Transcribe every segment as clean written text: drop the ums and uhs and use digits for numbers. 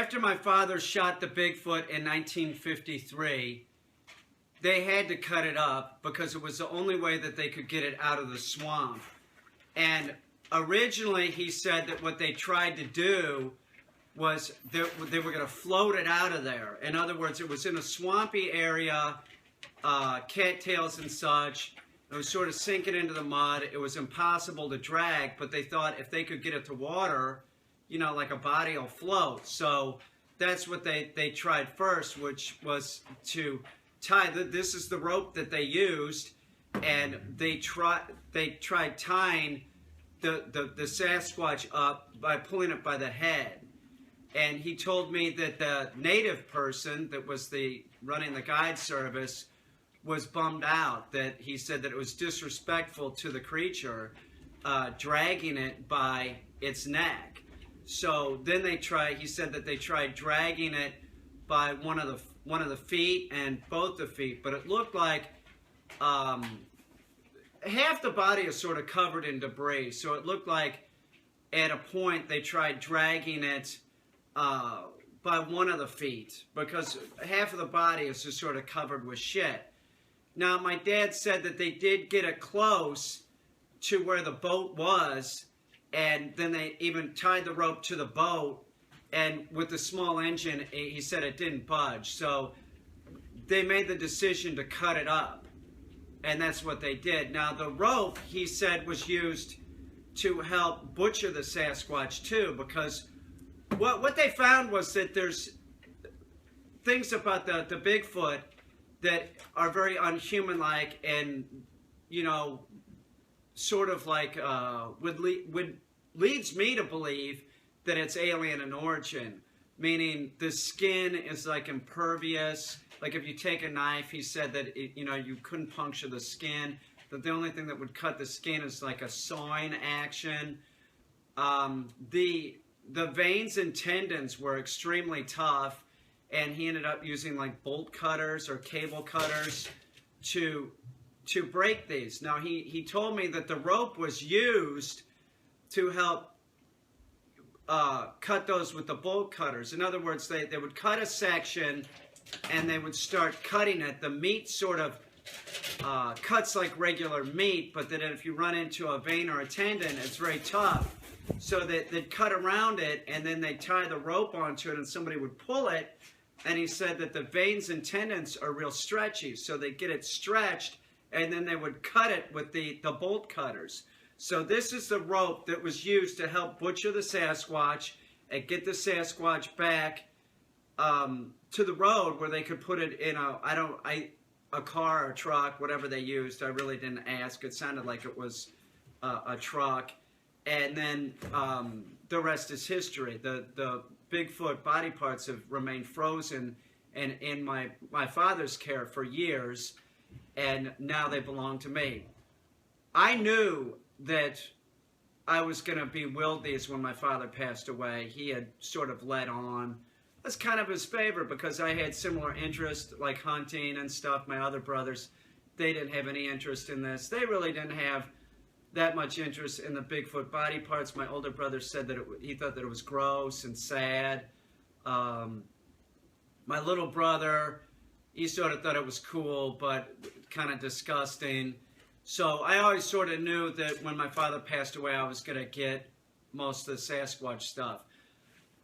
After my father shot the Bigfoot in 1953, they had to cut it up because it was the only way that they could get it out of the swamp. And originally he said that what they tried to do was they were going to float it out of there. In other words, it was in a swampy area, cattails and such. It was sort of sinking into the mud. It was impossible to drag, but they thought if they could get it to water, you know, like a body will float. So that's what they tried first, which was to tie. This is the rope that they used, and they tried tying the Sasquatch up by pulling it by the head. And he told me that the native person that was running the guide service was bummed out, that he said that it was disrespectful to the creature, dragging it by its neck. So then he said that they tried dragging it by one of the feet and both the feet, but it looked like half the body is sort of covered in debris. So it looked like at a point they tried dragging it by one of the feet, because half of the body is just sort of covered with shit. Now, my dad said that they did get it close to where the boat was, and then they even tied the rope to the boat, and with the small engine, he said it didn't budge. So they made the decision to cut it up, and that's what they did. Now, the rope, he said, was used to help butcher the Sasquatch, too, because what they found was that there's things about the Bigfoot that are very unhuman-like, and, you know, sort of like leads me to believe that it's alien in origin, meaning the skin is like impervious. Like if you take a knife, he said that you couldn't puncture the skin, that the only thing that would cut the skin is like a sawing action. The veins and tendons were extremely tough, and he ended up using like bolt cutters or cable cutters to break these. Now he told me that the rope was used to help cut those with the bolt cutters. In other words, they would cut a section and they would start cutting it. The meat sort of cuts like regular meat, but then if you run into a vein or a tendon, it's very tough. So they'd cut around it, and then they'd tie the rope onto it, and somebody would pull it. And he said that the veins and tendons are real stretchy, so they'd get it stretched, and then they would cut it with the bolt cutters. So this is the rope that was used to help butcher the Sasquatch and get the Sasquatch back to the road where they could put it in a car or truck, whatever they used. I really didn't ask. It sounded like it was a truck. And then the rest is history. The Bigfoot body parts have remained frozen and in my father's care for years, and now they belong to me. I knew that I was going to be willed these when my father passed away. He had sort of led on. That's kind of his favorite because I had similar interests like hunting and stuff. My other brothers, they didn't have any interest in this. They really didn't have that much interest in the Bigfoot body parts. My older brother said that he thought that it was gross and sad. My little brother, he sort of thought it was cool, but kind of disgusting. So I always sort of knew that when my father passed away, I was going to get most of the Sasquatch stuff.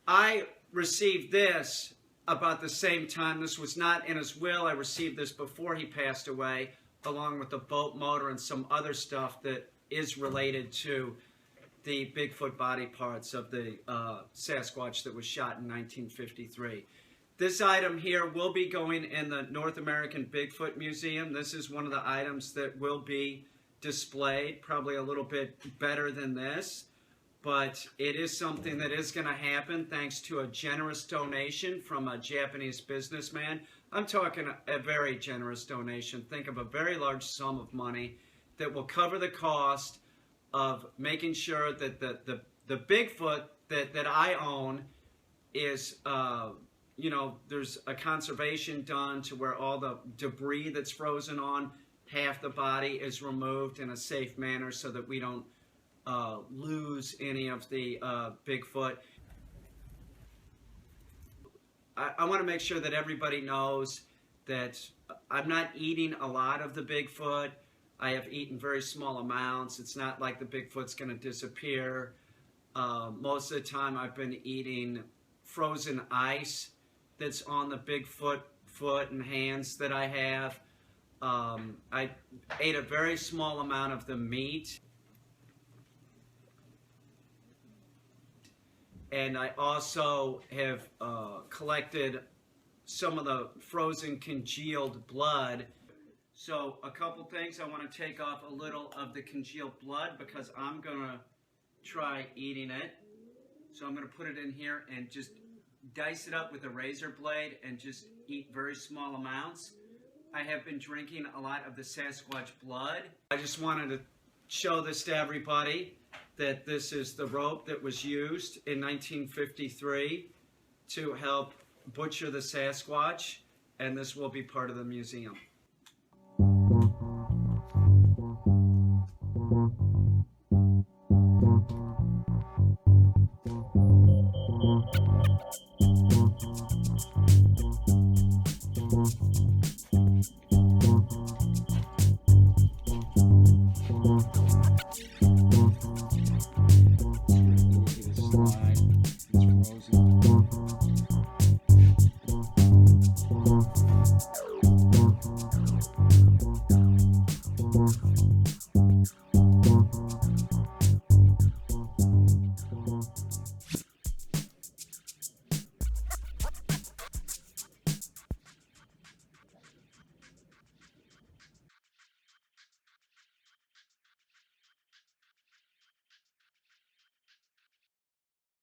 I received this about the same time. This was not in his will. I received this before he passed away, along with the boat motor and some other stuff that is related to the Bigfoot body parts of the Sasquatch that was shot in 1953. This item here will be going in the North American Bigfoot Museum. This is one of the items that will be displayed, probably a little bit better than this, but it is something that is going to happen thanks to a generous donation from a Japanese businessman. I'm talking a very generous donation. Think of a very large sum of money that will cover the cost of making sure that the Bigfoot that I own is, there's a conservation done to where all the debris that's frozen on half the body is removed in a safe manner so that we don't lose any of the Bigfoot. I want to make sure that everybody knows that I'm not eating a lot of the Bigfoot. I have eaten very small amounts. It's not like the Bigfoot's going to disappear. Most of the time I've been eating frozen ice that's on the Bigfoot foot and hands that I have. I ate a very small amount of the meat. And I also have collected some of the frozen congealed blood. So a couple things, I want to take off a little of the congealed blood because I'm going to try eating it. So I'm going to put it in here and just dice it up with a razor blade and just eat very small amounts. I have been drinking a lot of the Sasquatch blood. I just wanted to show this to everybody that this is the rope that was used in 1953 to help butcher the Sasquatch, and this will be part of the museum.